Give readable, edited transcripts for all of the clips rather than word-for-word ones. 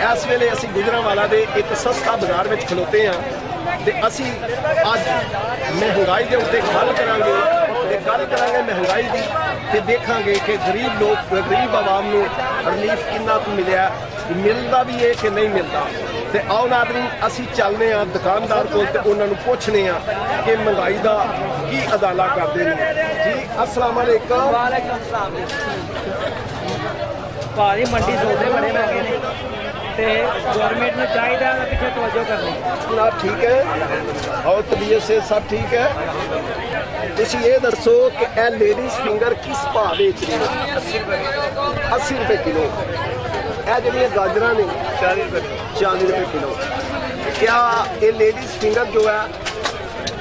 इस वेले असी गुजरांवाला दे एक सस्ता बाजार में खलोते हाँ ते असी अज महंगाई के उत्ते गल करांगे ते गल करांगे महंगाई की ते देखांगे कि गरीब लोग गरीब आवाम नूं रिलीफ कितना कुछ मिलिया मिलता भी है कि नहीं मिलता। ते आओ नाज़रीन असी चलने हाँ दुकानदार को ते उन्हां नूं पुछने हाँ कि महंगाई का की अदाला करते हैं। जी अस्सलाम वालेकुम। वालेकुम सलाम। भाजी मंडी सौदे बड़े महंगे ने ते गवर्नमेंट ने चाहिए पिछले तवज्जो करनी। जनाब ठीक है और तबीयत से सब ठीक है। तुसी ये दसो कि ए लेडीज फिंगर किस भाव बेच रही है? 80 रुपए किलो। ए जड़ियाँ गाजर ने 40 रुपए किलो। क्या ये लेडीज फिंगर जो है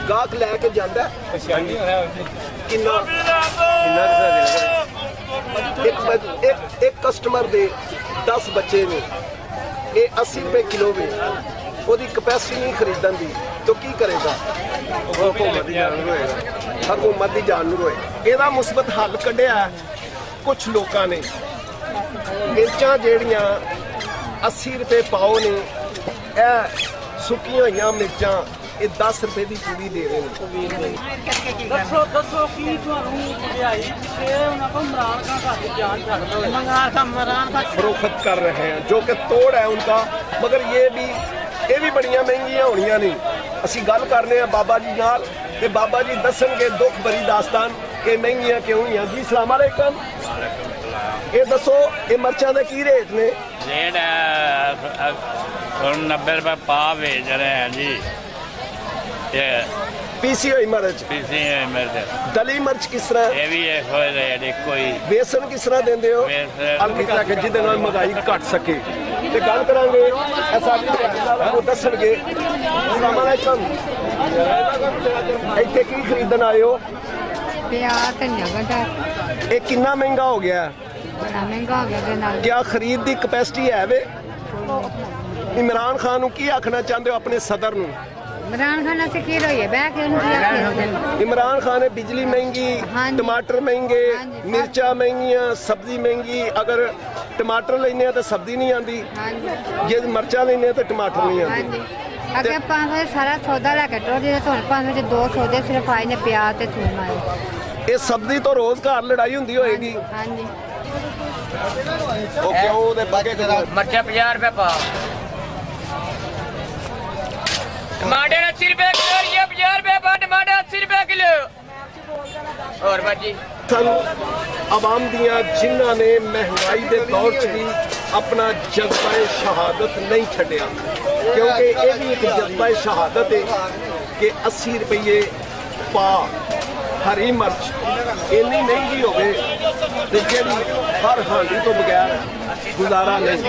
गाहक लैके जाता है किन्ना? एक कस्टमर दे 10 बच्चे ने ये 80 रुपए किलो में उसकी कैपेसिटी नहीं खरीदन की तो की करेगा? हुकूमत की जान रोए। यदा मुस्बत हल कढ़िया कुछ लोगों ने मिर्चा जड़ियाँ 80 रुपए पाओ ने सुकिया हुई मिर्चा ये 10 रुपए की पूरी दे रहे हैं। फरोख्त कर रहे हैं जो कि तोड़ है उनका, मगर ये भी बड़िया महंगियां होनिया नहीं। असी गल करने हैं बाबा जी नाल ते बाबा जी दसणगे दुख भरी दास्तान कि महंगियां क्यों हुई। जी सलाम अलैकुम। ये दसो ये मर्चा के की रेट ने? रेट 90 रुपए पा बेच रहे हैं जी। पीसी हुई मिर्च, दली मिर्च किस तरह? ये भी कोई बेसन किस तरह देंदे हो? अलमिता के जिदे नाल महंगाई घट सके ते गल करांगे ऐसा को दसणगे। अस्सलाम वालेकुम। इत्थे की खरीदन आए हो? प्याज धनिया गंढा। ये कितना महंगा हो गया? बड़ा महंगा हो गया। क्या खरीद की कैपेसिटी है वे? इमरान खान नूं की आखना चाहते हो अपने सदर नूं? इमरान खान से की रही है बह के उनकी इमरान खान ने बिजली महंगी, टमाटर महंगे, मिर्चा महंगियां, सब्जी महंगी। अगर टमाटर लेने तो सब्जी नहीं आती, जे मिर्चा लेने तो टमाटर नहीं आती। अगर 500 सारा सौदा लैके टोटे तो 500 2 सौदे सिर्फ आए ने प्याज ते थूम आए। ये सब्जी तो रोज घर लड़ाई होंगी होएगी। हाँ जी। ओके ओ दे बगे मिर्चा 50 रुपए पा। टमाटर 80 रुपए किलो, ये 50 रुपए पा। टमाटर 80 रुपए किलो। और बाजी आवाम दियां जिन्हां ने महंगाई के दौर च भी अपना जज्बा शहादत नहीं छड्डिया, क्योंकि ये भी एक जज्बा शहादत है कि 80 रुपये पा हरी मिर्च इन्नी महंगी होवे ते जिहड़ी हर हांडी तो बगैर गुजारा नहीं।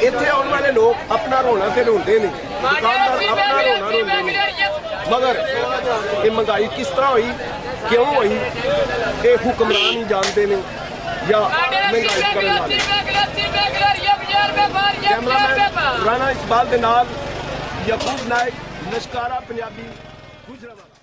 इत्थे आने वाले लोग अपना रोना तो रोंदे नहीं, दुकानदार अपना रोना रोंदे नहीं, मगर ये महंगाई किस तरह हुई, क्यों हुई, ये हुक्मरान ही जानते हैं या महंगाई करने वाले। कैमरामैन राणा इकबाल के नाल यकूब नायक, नशकारा पंजाबी, गुजरांवाला।